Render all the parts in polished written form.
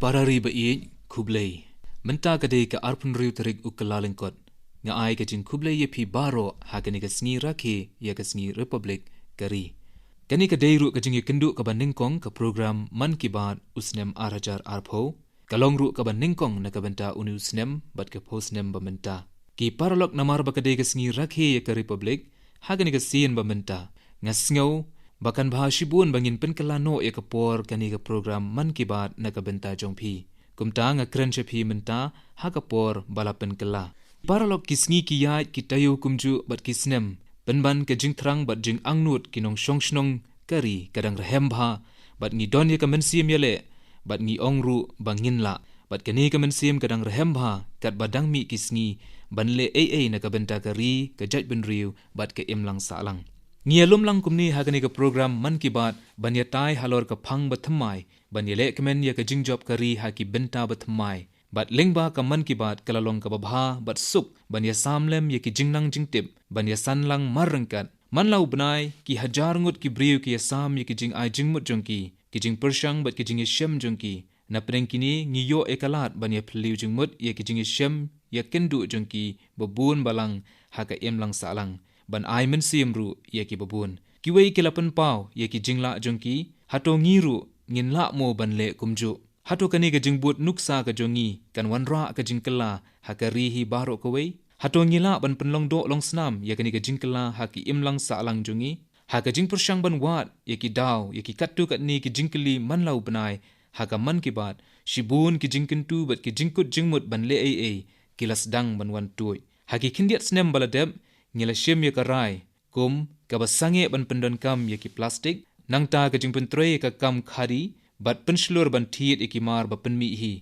parari ba i kublay menta kade ka arpun riu tarik ukalalengkot nga ai ka jing kublay ye phi baro ha kani ka sngi rakhe ya ka sngi republic kari kani ka deiru ka jing kendu ka baningkong ka program man ki baat usnem arajar arpho kalong ru ka baningkong na ka benta uni usnem bat ka posnem ba menta ki paralok namar ba kade ka sngi rakhe ya ka republic ha kani ka sien ba menta nga sngo bakan bahashibun bangin penkalano ya kapor kani ka program man ki baat na ka benta jongphi kumta nga krenche phi menta ha kapor bala penkala paralok kisngi ki yai ki tayo kumju bat kisnem penban ka jing thrang bat jing angnut kinong shongshnong kari kadang rehem bha bat ngi don ya ka mensim yale bat ngi ongru bangin la bat kani ka mensim kadang rehem bha kat badang mi kisngi banle ai na ka benta kari ka jaj ben riu bat ka imlang salang ngialum lang kumni hagani ka program man ki baat banya tai halor ka phang bathamai banya le kemen ya ka jingjob kari ha ki benta bathamai bat lengba ka man ki baat kalalong ka babha bat suk banya samlem ya ki jingnang jingtip banya sanlang marrangkat man lau benai ki hajar ngut ki briu ki asam ya ki jing ai jingmut jongki ki jing persyang bat ki jing shem jongki na preng kini ngiyo ekalat banya phliu jingmut ya ki jing shem ya kendu jongki babun balang ha ka emlang salang ban ai men siemru ye ki babun ki wei ki lapan pau ye ki jingla jongki hato ngiru ngin la mo ban le kumju hato kani ka jingbut nuksa ka jongi kan wanra ka jingkala ha ka ri hi baro ko wei hato ngila ban penlong do long snam ye kani ka jingkala ha ki imlang sa lang jongi ha ka jing persyang ban wat ye ki daw ye ki kattu kat ni ki jingkali man lau benai ha ka man ki bat shibun ki jingkentu bat ki jingkut jingmut ban le ai kilas dang ban wan tuoi ha ki kindiat snem baladeb ngila shem ya karai kum ka basange ban pendon kam ya ki plastik nangta ka jing pentre ka kam khari bat penslur ban thiet ikimar ba penmi hi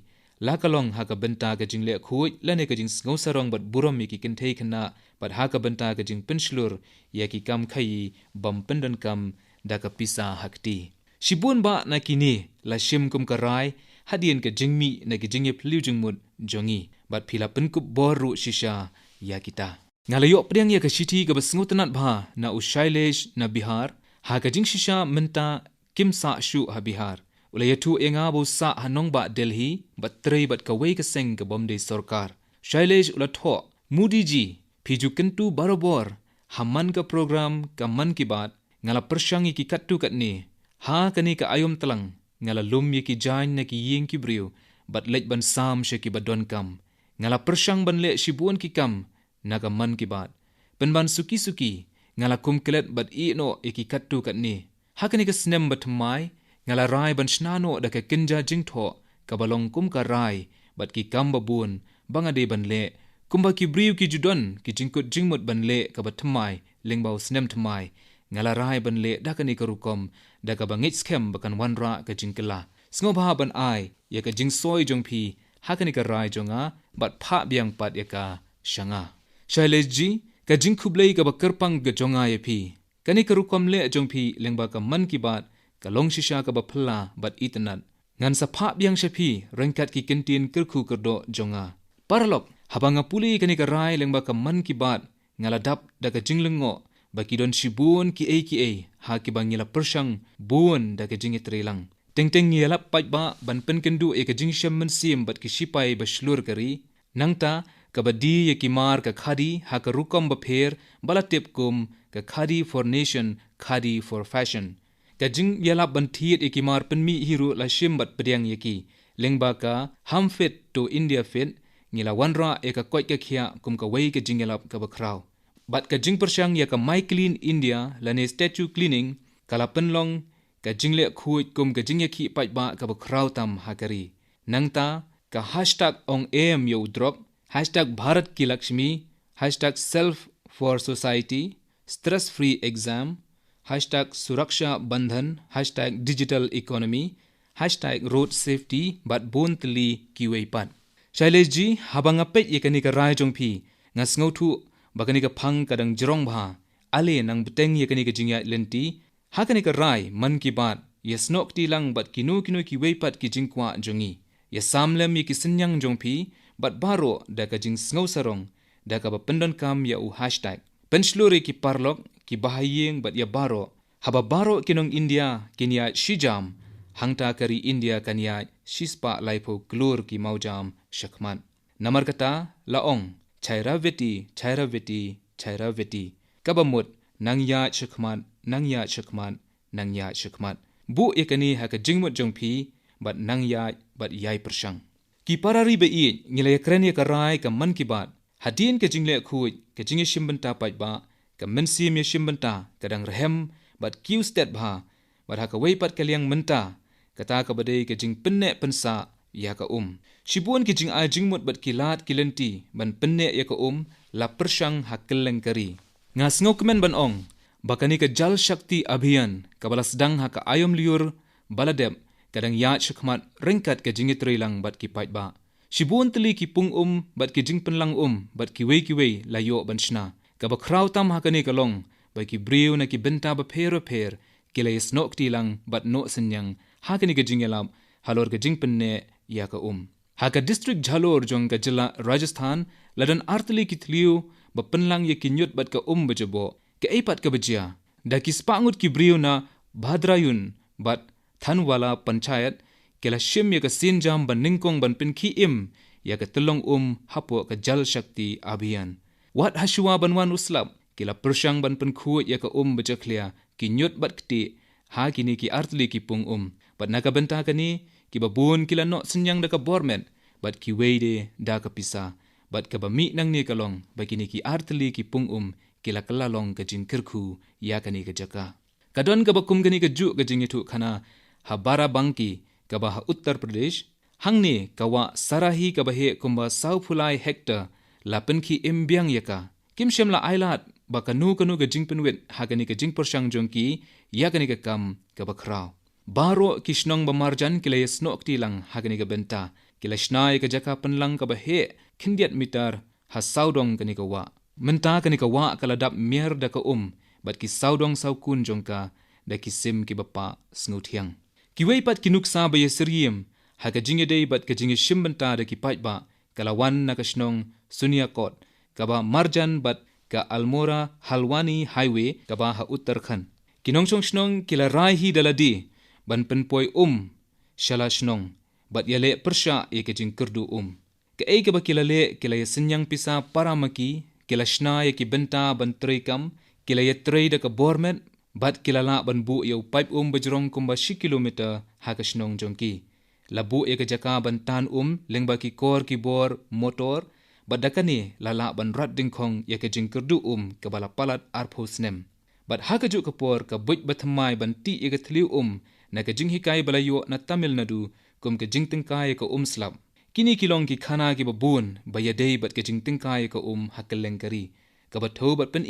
la kalong ha ka benta ka jing le khuj lane ka jing ngau sarong bat buram ya ki kinthei khna bat ha ka benta ka jing penslur ya ki kam khai bam pendon kam da ka pisa hakti shibun ba na kini la shem kum karai hadien ka jingmi na ki jing ye phliu jingmut jongi bat phila penkup boru shisha ya kita ngalayo priang ya ka shiti ka basngutanat bha na ushailesh na bihar ha ka jing shisha menta kimsa shu ha bihar ulayatu enga bo sa hanong ba delhi bat trei bat ka wei ka seng ka bomde sarkar shailesh ulatho mudi ji phiju kentu barobor hamman ka program ka man ki bat ngala persyangi ki kattu katni ha kani ka ayom talang ngala lum ye ki jain na ki yeng ki briu bat lej ban sam she ki badon kam ngala persyang ban le shibuan ki kam naga man ki baat penban suki ngala kum kelet bat i no iki kattu kat ni hakani ka snem bat mai ngala rai ban snano da ka kinja jingtho ka balong kum ka rai bat ki kam babun bangade ban le kumba ki briu ki judon ki jingkut jingmut ban le ka bat mai lengbau snem thmai ngala rai ban le da kani ka rukom da ka bangit skem bakan wanra ka jingkala sngoba ban ai ya ka jingsoi jongphi hakani ka rai jonga bat pha biang pat ya ka shanga Shaileji ka jingkhublei ka bakarpang ga jonga ye phi kani ka rukom le jongphi lengba ka man ki bat ka long shisha ka ba phla bat itnat ngan sa pha biang shepi rangkat ki kintin kirkhu kerdo jonga paralok habanga puli kani ka rai lengba ka man ki bat ngala dap da ka jinglengo ba ki don shibun ki ai ha ki bangila persyang bun da ka jingi trelang tengteng ngila pai ba ban pen kendu e ka jingshem men sim bat ki shipai ba shlur kari nangta kabadi ye kimar ka khadi ha ka rukom ba pher bala tip kum ka khadi for nation khadi for fashion ka jing yala ban thiet e kimar penmi hiru la shim bat priang ye ki lengba ka ham fit to india fit ngila wanra e ka koi ka khia kum ka wei ka jing yala ka ba kraw bat ka jing persyang ya ka my clean india la ne statue cleaning kala penlong ka jingle khuj kum ka jing ye khi pai ba ka ba kraw tam ha kari nangta ka hashtag ong am yo drop #Bharat Ki Lakshmi, #Self for Society, Stress Free Exam, #Suraksha Bandhan, #Digital Economy, #Road Safety, Bat Bontli Kiweipat. Shailesh ji, habang apet ye kani ka rai jongphi, ngas ngautu bakani ka phang kadang jirong bha, ale nang beteng ye kani ka jingya lenti, ha kani ka rai man ki bat, ye snok ti lang bat kinu kiweipat ki jingkwa jongi, ye samlem ye ki senyang jongphi, bat baro da ka jing ngau sarong da ka ba pendon kam ya u #pensluri ki parlok ki bahayeng bat ya baro haba baro kinong india kinya shijam hangta kari India kanya shispa laipo glur ki maujam shakman namar kata laong chairaveti kabamut nangya shakman bu ekani haka jingmut jongpi bat nangya bat yai persang ki parari be i ngilay kreni ka rai ka man ki bat hadin ka jingle khuj ka jingi shimbanta pai ba ka mensim ye shimbanta kadang rehem bat kiu stat bha bat haka wei pat kaliang menta kata ka badai ka jing penne pensa ya ka shibun ki jing a jingmut bat kilat kilenti ban penne ya ka la persang hakeleng kari ngas ngokmen ban ong bakani ka jal shakti abhiyan kabala sedang haka ayom liur baladep kadang ya shakmat ringkat ka jingit rilang bat ki pait ba shibun teli ki pung bat ki jing penlang bat ki wei layo ban shna ka ba kraw tam hakani ka long ba ki briu na ki benta ba per kilay snok ti lang bat no senyang hakani ka jingelap halor ka jing penne ya ka haka district Jalor jong ka jila Rajasthan ladan artli ki tliu ba penlang ye kinyut bat ka bajabo ka epat ka bajia da ki spangut ki briu na Bhadrayun bat Thanwala panchayat kila shim ya ka sinjam ban ningkong ban pinki ya ka telong hapo ka jal shakti abhiyan wat hashua banwan uslap kila persyang ban penkhuat ya ka bajaklia kinyut bat kti ha kini ki artli ki pung bat naka benta kani ki babun kila no senyang da ka bormet bat ki weide da ka pisa bat ka bami nang ni kalong bakini ki artli ki pung kila kalalong ka jin kirku ya kani ka jaka kadon ka bakum kani ka ju ka jing itu khana habara bangki ka ba Uttar Pradesh hangni kawa sarahi ka bahe kumba saufulai hektar lapen ki imbyang yaka kim shemla ailat ba kanu ka jing penwet hagani ka jing persyang jongki ya kani ka kam ka bakraw baro kishnong ba marjan kila yasnok tilang hagani ka benta kila shnai ka jaka penlang ka bahe kindiat mitar ha saudong kani ka wa menta kani ka wa kaladap mier da ka bat ki saudong saukun jongka da ki sim ki bapa snuthiang ki wei pat kinuksa ba yesriem ha ka jinge dei bat ka jinge shimbanta da ki pai ba kalawan na ka shnong sunia kot ka ba marjan bat ka Almora Halwani highway ka ba ha Uttarakhand kinong chong shnong kila rai hi daladi ban penpoi shala shnong bat yale persha e ka jing kurdu ka ei ka ba kila le kila yasinyang pisa paramaki kila shna ye ki benta ban treikam kila ye trei da ka bormet bat kila la ban bu ye pipe bajrong kumba 6 kilometer ha ka shnong jongki labu ye ka jaka ban tan lengba ki kor ki bor motor bat dakani lala ban rat dingkhong ye ka jing kurdu ka bala palat arphosnem bat ha ka ju ka por ka buj bathamai ban ti ye ka thliu na ka jing hikai balayo na Tamil Nadu kum ka jing tingkai ka slap kini kilong ki khana ki babun bayadei bat ka jing tingkai ka hakeleng kari ka batho bat pen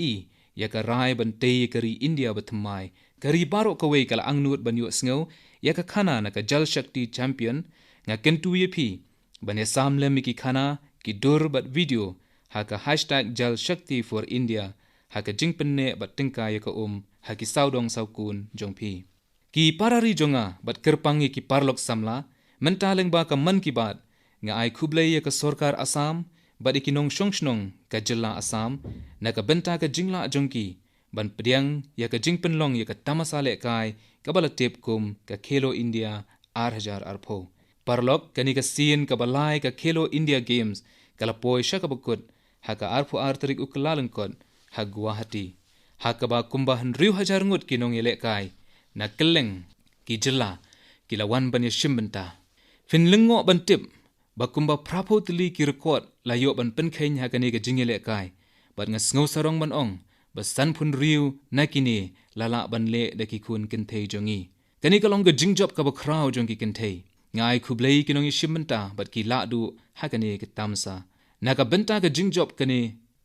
ya ka rai ban te kari India bathamai kari baro ka wei kala angnut ban yo sngo ya ka khana na ka jal shakti champion nga kentu ye phi ban ya samle mi ki khana ki dur bat video ha ka #jalshakti4India ha ka jing penne bat tingkai ka ha ki saudong saukun jongphi ki parari jonga bat kerpangi ki parlok samla mentaleng ba ka man ki bat nga ai khublei ya ka sarkar Assam bat ikinong shongshnong ka jilla Assam na ka benta ka jingla jongki ban pediang ya ka jingpenlong ya ka tamasale kai ka bala tep kum ka Khelo India 8000 arpho parlok kani ka sin ka balai ka Khelo India Games kala poi shaka bakut ha ka arpho artarik uklalangkot ha Guwahati ha ka ba kumba 1000 ngut kinong yele kai na keleng ki jilla kilawan ban ya shimbenta finlengo ban tip bakumba prapo tili ki record layo ban penkheng ha kani ka jingele kai bat nga sngo sarong ban ong ba san phun riu nakini lala ban le da ki khun kinthei jongi kani ka long ga jingjop ka ba khrau jongi kinthei ngai khublei kinong shimmenta bat ki la du ha kani ka tamsa na ka benta ka jingjop kani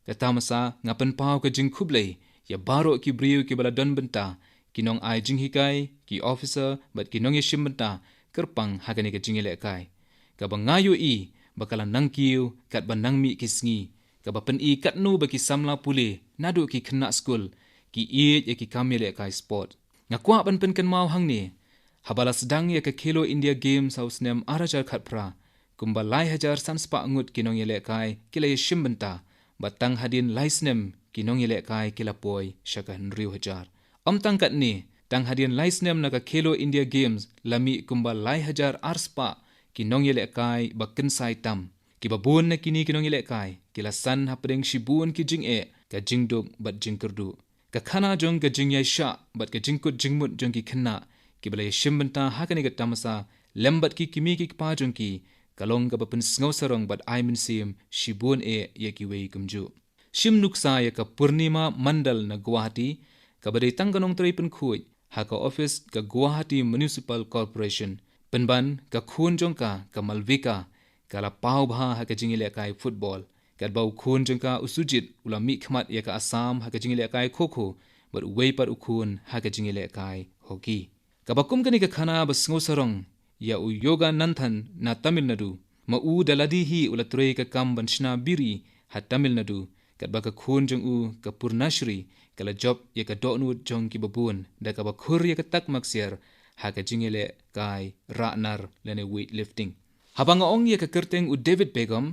ka tamsa nga pen pau ka jing khublei ya baro ki briu ki bala don benta kinong ai jing hikai ki officer bat kinong shimmenta kerpang ha kani ka jingele kai ka bangayo bakala nangkiu kat banang mi kisngi ka bapen kat nu baki samla puli nadu ki khna school ki ye ki kamile kai sport nga kwa ban pen kan mau hangni habala sedang ye ka Khelo India Games house nem arajar khatpra kumba lai hajar sanspa ngut kinong yele kai kila shimbenta batang hadin laisnem kinong yele kai kila poi shakan riu hajar amtang kat ni tang hadian laisnem na ka Khelo India Games lami kumba lai hajar arspa ki nongyele kai bakin sai tam ki babun na kini ki nongyele kai ki lasan hapdeng shibun ki jing e ka jingdok bat jingkerdu ka khana jong ka jing yai sha bat ka jingkut jingmut jong ki khanna ki balai shimbanta hakani ka tamasa lembat ki kimi ki pa jong ki kalong ka bapin sngaw sarong bat aimin sim shibun e ye ki wei kumju shim nuksa ya ka purnima mandal na Guwahati ka badai tangkanong tray pen khuj ha ka office ka Guwahati Municipal Corporation penban ka khun jongka ka malvika ka la pau bha ha ka jingile kai football ka bau khun jongka usujit ula mi khmat ya ka Assam ha ka jingile kai khokho but wei pat ukhun ha ka jingile kai hockey ka bakum kani ka khana basngo sarong ya u yoga nanthan na Tamil Nadu ma u daladi hi ula tray ka kam banshna biri ha Tamil Nadu kat baka khun jong u ka purnashri kala job ya ka donu jong ki babun da ka bakhur ya ka tak maksiar ha ka jingile kai ranar lene weightlifting habanga ong ya ka kerteng u David Begum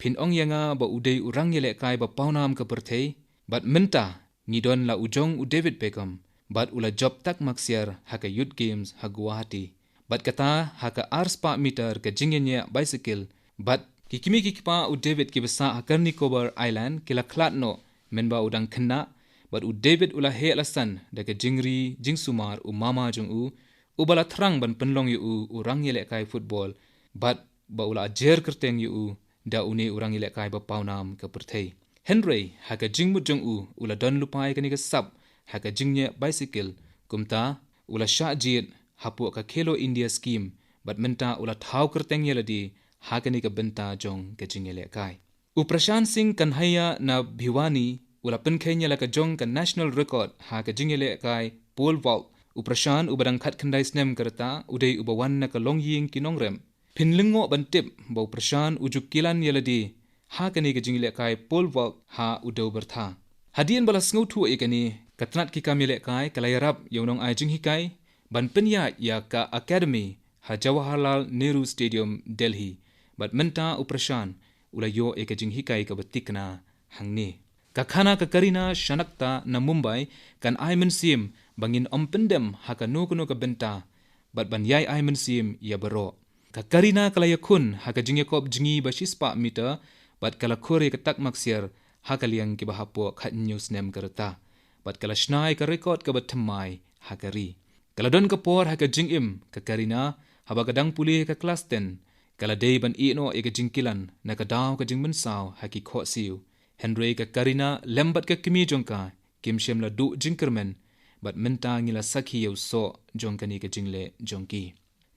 phin ong ya nga ba udei urang yele kai ba paunam ka perthei bat menta ngidon la ujong u David Begum bat ula job tak maksiar ha ka youth games ha Guwahati bat kata ha ka arspa meter ka jingenya bicycle bat kikimi kikpa u David ki basa akar Nicobar Island kila klatno menba udang khenna bat u David ula he alasan da ka jingri jingsumar u mama jong u bala thrang ban penlong yu u rang yele kai football bat ba ula jer kerteng yu da uni urang yele kai ba paunam ka perthei Henry ha ka jingmut jong u ula don lupai ka ni ka sap ha ka jingnya bicycle kumta ula sha jit hapu ka Khelo India scheme bat menta ula thau kerteng yele di hakani ka benta jong ka jingele kai u Prashant Singh Kanhaiya na Bhiwani ula penkhenya la ka jong ka national record ha ka jingele kai pole vault u Prashant u badang khat khandai snem karta udei ubawan na ka longying kinongrem phinlingo bantip bo Prashant ujuk kilan yeladi hakani ka jingele kai pole vault ha udo bertha hadien bala sngu thu ekani katnat ki kamile kai kalayarap yonong ai jing hikai ban penya ya ka academy ha Jawaharlal Nehru Stadium Delhi bat menta u Prashant ula yo ekajing hikai ka batikna hangni ka khana ka karina shanakta na Mumbai kan aimen sim bangin ompendem ha ka nukuno ka benta bat ban yai aimen sim ya baro ka karina kala yakun ha ka jingye kop jingi ba shispa meter bat kala khore ka tak maksiar ha ka liang ki ba hapo khat news nem karta bat kala shnai ka record ka batmai ha kari kala don ka por ha ka jingim ka karina haba kadang puli ka class 10 kala day ban ino e ka jingkilan na ka daw ka jingman saw ha ki kho siu Henry ka karina lembat ka kimi jongka kim shem la du jingkermen bat menta ngila sakhi yo so jongkani ka jingle jongki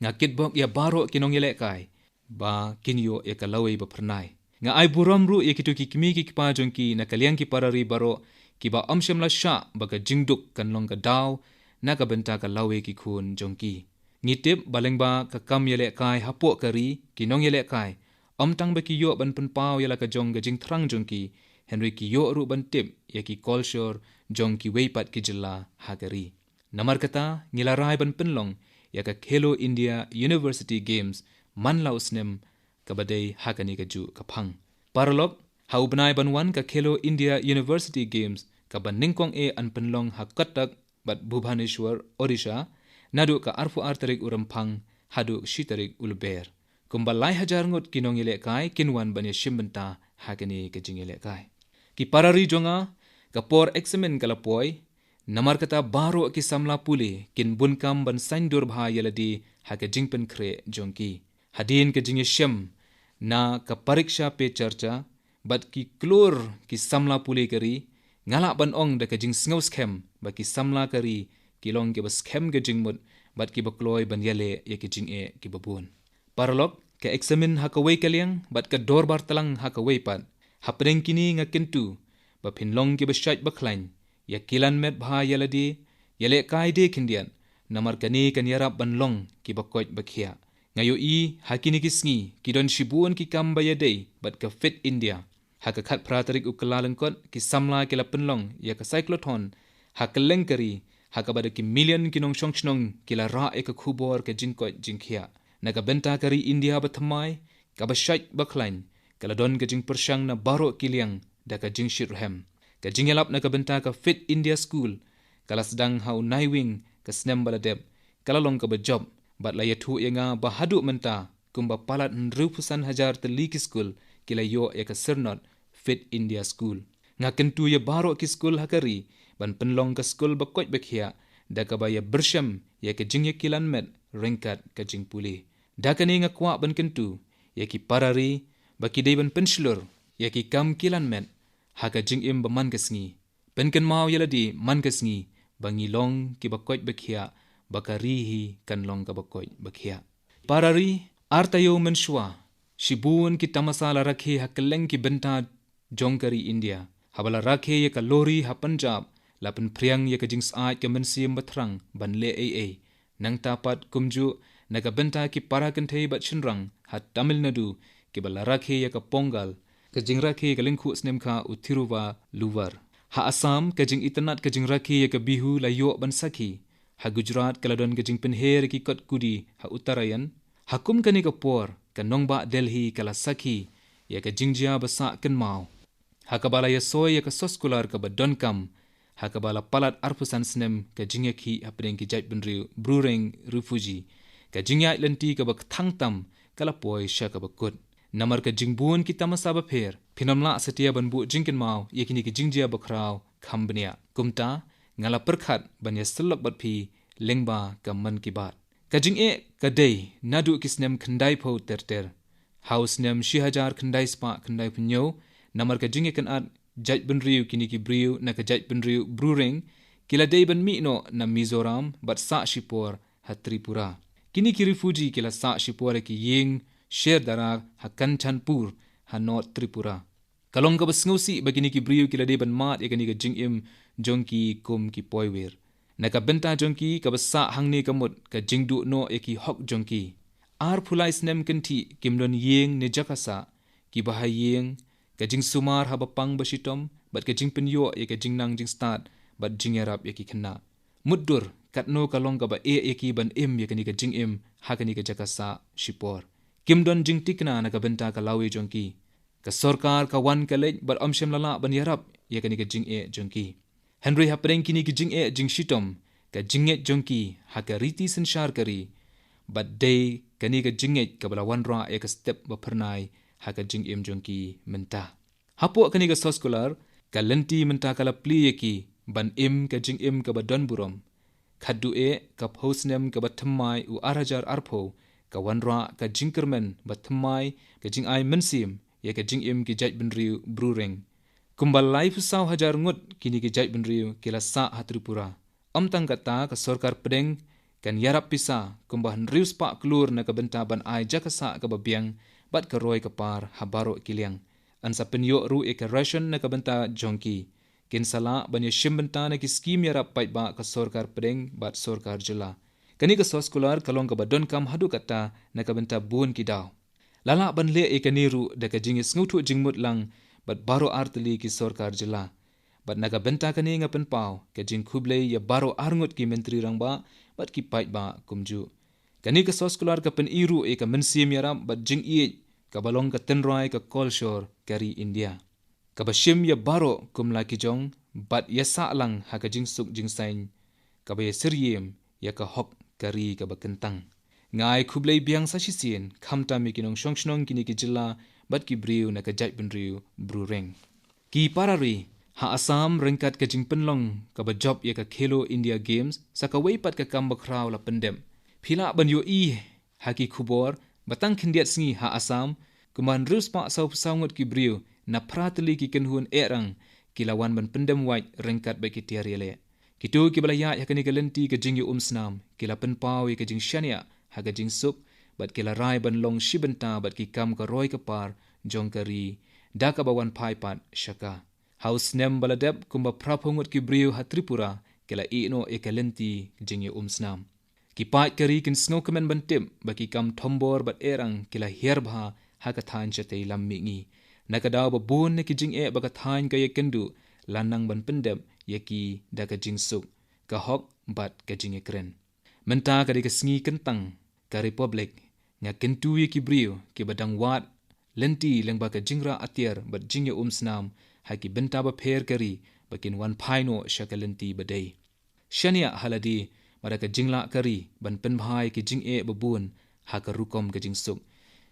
nga kitbok ya baro kinong yele kai ba kinyo e ka lawe ba pernai nga ai buram ru e kitu ki kimi ki pa jongki na kalyang ki parari baro ki ba amshem la sha ba ka jingduk kan long ka daw na ka benta ka lawe ki khun jongki ngitip balengba ka kam yele kai hapo kari kinong yele kai omtang ba ki yo ban pen pau yela ka jong ga jing thrang jong ki Henry ki yo ru ban tip ya ki kolshor jong ki weipat ki jilla hagari namar kata ngila rai ban penlong ya ka Khelo India University Games man lausnem ka badai hakani ka ju ka phang paralok hau banai ban wan ka Khelo India University Games ka ban ningkong e an penlong hakatak bat Bhubaneswar Odisha nadu ka arfu artarik urampang hadu shitarik ulber kumbalai hajar ngot kinong yele kai kinwan bani shimbenta hakani ka jingele kai ki parari jonga ka por examen kala poi namar kata baro ki samla puli kin bunkam ban sandur bha yeladi haka jingpen khre jongki hadin ka jingye shem na ka pariksha pe charcha bat ki klor ki samla puli kari ngala ban ong da ka jing sngaus khem ba ki samla kari kilong ke bas khem ga jingmut bat ki bakloi ban yale ye ki jing e ki babun paralok ka examen haka wei kaliang bat ka dor bar talang haka wei pat hapring kini nga kentu ba phinlong ki bashat bakhlain ya kilan met bha yaladi yale kai de kindian namar kani kan yarap banlong ki bakoj bakhia ngayo I hakini kisngi kidon shibun ki kamba yadei bat ka fit India haka khat pratarik ukalalengkot ki samla ki lapenlong ya ka cyclotron hakaleng kari haka bada ki million kinong shongshnong kila ra e ka khubor ka jingkoj jingkhia naga benta kari India bathamai ka bashat bakhlain kala don ka jing persyang na baro kiliang da ka jing shirhem ka jingelap na ka benta ka fit India school kala sedang hau naiwing ka snem baladeb kalalong ka bajob bat la yathu yenga bahadu menta kumba palat nrupusan hajar teli ki school kila yo ya ka sernot fit India school nga kentu ya baro ki school hakari ban penlong ka school bakoj bekhia da ka baya bersham ya ka jingya kilan met ringkat ka jing puli da ka ni nga kwa ban kentu ya ki parari baki dei ban penslur ya ki kam kilan met ha ka jing im baman kasngi ben kan mau yaladi man kasngi bangi long ki bakoj bekhia bakari hi kan long ka bakoj bekhia parari artayo menshwa shibun ki tamasala rakhe hakeleng ki benta jongkari India habala rakhe ye ka lori ha Punjab lapan priang ye ka jings aaj ka mensim batrang ban le nang tapat kumju naga benta ki para kenthei bat chinrang ha Tamil Nadu ki bala rakhe ye ka Pongal ka jing rakhe ka lingkhu snem kha Uthiruva Luvar ha Assam ka jing itanat ka jing rakhe ye ka Bihu la yo ban sakhi ha Gujarat kaladon ka jing penher ki kot kudi ha Uttarayan hakum kani ka por ka nongba Delhi kala sakhi ya ka jingjia basa kan mau hakabala ya soy ya ka soskular ka badonkam hakabala palat arpusan snem ka jingya ki apring ki jait benriu brureng refugee ka jingya lenti ka bak thangtam kala poi sha ka bakut namar ka jingbun ki tamasa ba pher phinamla setia banbu jingkin mau yakini ki jingjia bakrau khambnia kumta ngala perkhat banya selok bat phi lengba ka man ki bat ka jing'e ka dei nadu kisnem khandai pho terter house nem shihajar khandai spa khandai punyo namar ka jing'e kan at jaj benriu kini ki briu na ka jaj benriu brureng kila dei ban mi no na Mizoram bat sa shipor ha Tripura kini ki refugee kila sa shipor ki ying sher darak ha Kanchanpur ha North Tripura kalong ka basngusi bagini ki briu kila dei ban mat yakani ka jing'im jongki kum ki poiwer nakabenta jongki kabasa hangni kamut ka jingdu no eki hok jongki ar phulai snem kenti kimdon yeng ne jakasa ki bahayeng ka jing sumar habapang basitom bat ka jing penyo e ka jingnang jing start bat jingyarap eki khna muddur katno kalong ka ba eki ban im yakani ka jing im hakani ka jakasa shipor kimdon jing tikna nakabenta ka lawi jongki ka sarkar ka wan ka lej bat amshem lala ban yarap yakani ka jing jongki Henry hapreng kini ki jing jing shitom ka jinget jongki haka riti sanshar kari but day kani ka jinget ka bala wanra ka step ba pernai haka jing im jongki menta hapo kani ka soskolar ka lenti menta kala pli ki ban im ka jing im ka ba don burom khaddu ka phosnem ka ba thammai u arajar arpho ka wanra ka jingkermen ba thammai ka jing ai mensim ya ka jing im ki jaj benriu brureng kumbal life saw hajar ngut kini ki jai benriu kila sa Tripura amtang kata ka sarkar pedeng kan yarap pisa kumbah nrius pa klur na ka benta ban ai jakasa ka babiang bat ka roy ka par habaro kiliang ansa penyo ru e ka ration na ka benta jongki kin sala ban ye shimbenta na ki scheme yarap pait ba ka sarkar pedeng bat sarkar jila kani ka soskular kalong ka badon kam hadu kata na ka benta bun ki daw lala ban le e ka niru da ka jingis ngutu jingmut lang bat baro arteli ki sarkar jila bat naga benta kani ngapen pau ke jing khuble ya baro arngut ki menteri rangba bat ki pait ba kumju kani ka soskular ka pen iru e ka mensim yaram bat jing i ka balong ka tenrai ka kolshor kari India ka bashim ya baro kumla ki jong bat ya sa lang ha ka jing suk jing sain ka ba siryem ya ka hok kari ka bakentang ngai khuble biang sa shisin khamta mi kinong shongshnong kini ki jilla bat ki briu na ka jai benriu brureng ki parari ha Assam ringkat ka jing penlong ka ba job ya ka Khelo India Games sa ka weipat ka kamba kraw la pendem phila ban yo i ha ki khubor batang khindiat sngi ha Assam kuman rus pa saw sangut ki briu na pratli ki kenhun erang kilawan ban pendem white ringkat ba ki tiariale kitu ki balaya ya kani galenti ka jing yu snam kila pen paw ka jing shania ha ka jing sup bat kila rai ban long shibenta bat ki kam ka roy ka par jongkari daka bawan pai pat shaka house nem baladep kumba praphongut ki briu ha Tripura kila ino ekalenti jingye snam ki pai kari kin snow kamen bantim baki kam thombor bat erang kila herbha ha ka than chate lammingi nakadaw ba bun ne ki jing baka than ka yekendu lanang ban pendem yaki daka jing suk ka hok bat ka jing ekren menta ka de ka sngi kentang ka republic nya kentu ye ki briu ki badang wat lenti lengba ka jingra atier bat jingye snam ha ki benta ba pher kari bakin wan phaino shakalenti badai shania haladi bada ka jingla kari ban pen bhai ki jing e babun ha ka rukom ka jing suk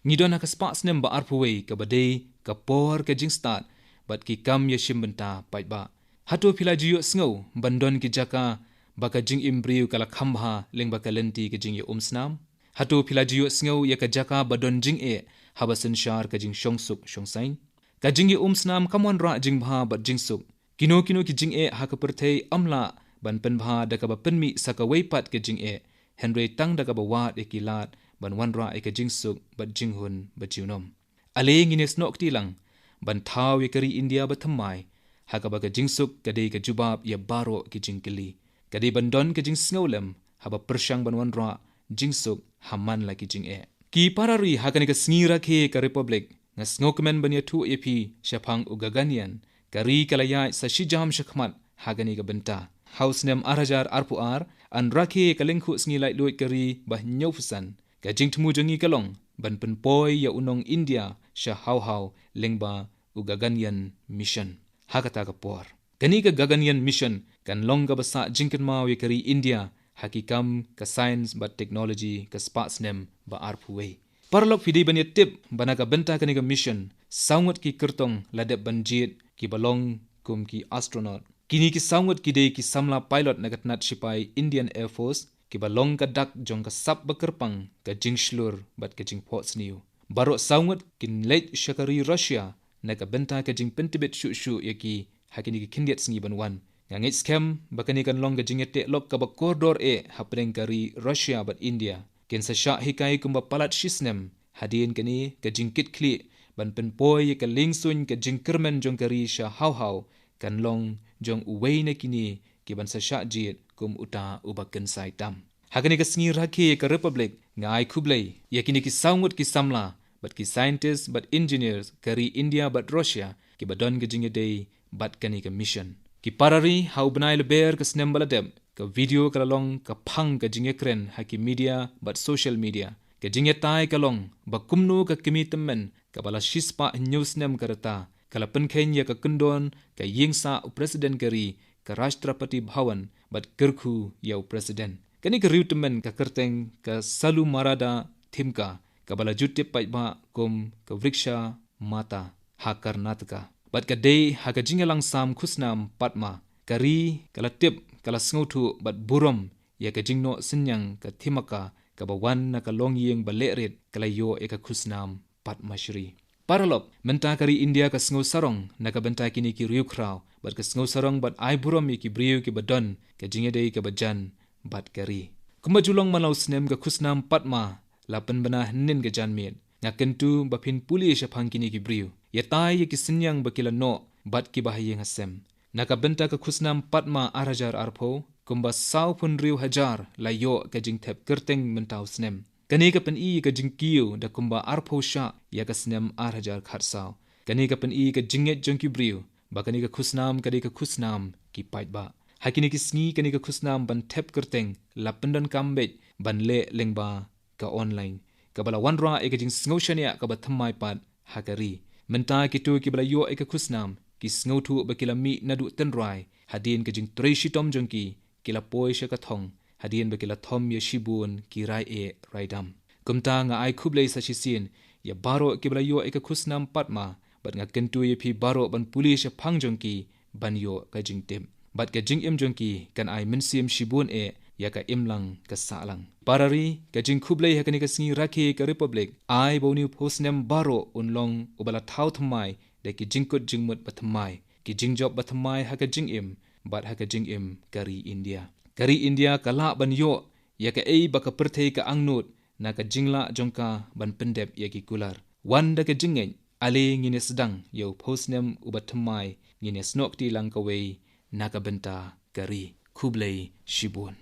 ngidon ha ka spas nem ba arpuwe ka bade ka por ka jing start bat ki kam ye shim benta pai ba hatu phila jiyo sngo bandon ki jaka baka jing imbriu kala khambha leng baka lenti ka jing ye umsnam hatu phila jiyo sngo ye ka jaka badon jing e habasan shar ka jing shongsuk shongsain ka jing ye umsnam kamon ra jing bha bat jing suk kino ki jing e ha ka perthei amla ban pen bha da ka ba penmi saka weipat ke jing e henry tang da ka ba wa e kilat ban wanra e ka jing suk bat jing hun ba jiunom ale ngine snok ti lang ban thaw ye kari india ba thamai ha ka ba ka jing suk ka de ka jubab ya baro ki jing kili ka de ban don ka jing snolem ha ba persyang ban wanra jing suk haman la ki jing e ki parari ha ka ni ka sngira ke ka republic nga snokmen ban ya tu ep shapang ugaganian kari kalayai sa shijam shakmat ha ka ni ka benta house nem arajar arpuar an rakhe kalengkhu sngi loit kari bah nyaufusan ka jing tmu jongi kalong ban pen poi ya unong india sha hau lengba ugaganian mission hakata ka por kani ka gaganian mission kan longa basa jingkan maw ye kari india hakikam ka science ba technology ka sparks nem ba arpuwe parlok fidi ban tip bana ka benta kani ka mission saungot ki kertong ladep banjit ki balong kum ki astronaut kini ki saungot ki de ki samla pilot nagatnat sipai indian air force ki balong ka dak jong ka sap bakerpang ka jingshlur bat ka jing ports new baro saungot kin late shakari russia na ka benta ka jing pentibet shu yaki hakini ki kindiat sngi banwan ngangit scam bakani kan long ka jingete lok ka ba corridor e hapeng kari russia bat india ken sa sha hikai kumba palat shisnem hadin kani ka jingkit kli ban pen poi ka lingsun ka jingkermen jong kari sha hau kan long jong uwei na kini ki ban sa sha jit kum uta ubaken sai tam hakani ka sngi rakhe ka republic ngai khublei yakini ki saungut ki samla but ki scientists but engineers kari india but russia ki badon ka jinge dei bat kani ka mission ki parari hau banai le ber ka snem baladem ka video ka long ka phang ka jinge kren haki media but social media ka jinge tai ka long ba kumnu ka kimi temmen ka bala shispa news nem karata kala penken ya ka kundon ka yingsa president kari ka rashtrapati bhawan bat kirkhu ya president kani ka riutemen ka kerteng ka salu marada thimka ka bala jutte paiba kum ka vriksha mata ha karnataka bat ka dei ha ka jingelang sam khusnam patma kari kala tip kala sngotu bat burom ya ka jingno sinyang ka thimaka ka bawan na ka longyeng baleret kala yo e ka khusnam patma shri paralop menta kari india ka sngo sarong na ka benta kini ki riu kraw bat ka sngo sarong bat ai burom ki briu ki badon ka jinge dei ka bajan bat kari kuma julong malau snem ka khusnam patma lapan bana hnin ka janmet ngakentu bapin puli shapang kini ki briu ya tai ye ki sinyang bakila no bat ki bahayeng hasem naka benta ka khusnam patma arajar arpho kumba sau pun riu hajar la yo ka jing thep kerteng mentau snem kani ka pen i ka jing kiu da kumba arpho sha ya ka snem arajar khatsau kani ka pen i ka jinget jongki briu bakani ka khusnam kani ka khusnam ki paitba hakini ki sngi kani ka khusnam ban thep kerteng la pendan kambet ban le lengba ka online ka bala wanra e ka jing sngoshania ka ba thammai pat hakari menta ki tu ki bala yo e ka khusnam ki sngotu bakila mi nadu tenrai hadin ka jing treshi tom jongki kila poi sha ka thong hadin bakila thom ye shibun ki rai e raidam kumta nga ai khublei sa shisin ya baro ki bala yo e ka khusnam patma bat nga kentu ye phi baro ban pulis sha phang jongki ban yo ka jing tem bat ka jing im jongki kan ai minsim shibun e ya ka imlang ka salang parari ka jing khublei ha kani ka sngi rakhe ka republic ai boni phosnem baro unlong ubala thau thamai de ki jingkut jingmut bathamai ki jingjob bathamai ha ka jing im bat ha ka jing im kari india kala ban yo ya ka ei baka perthei ka angnut na ka jingla jongka ban pendep ya ki kular wanda ka jingen ale ngine sedang yo phosnem ubathamai ngine snok ti lang ka wei na ka benta kari khublei shibun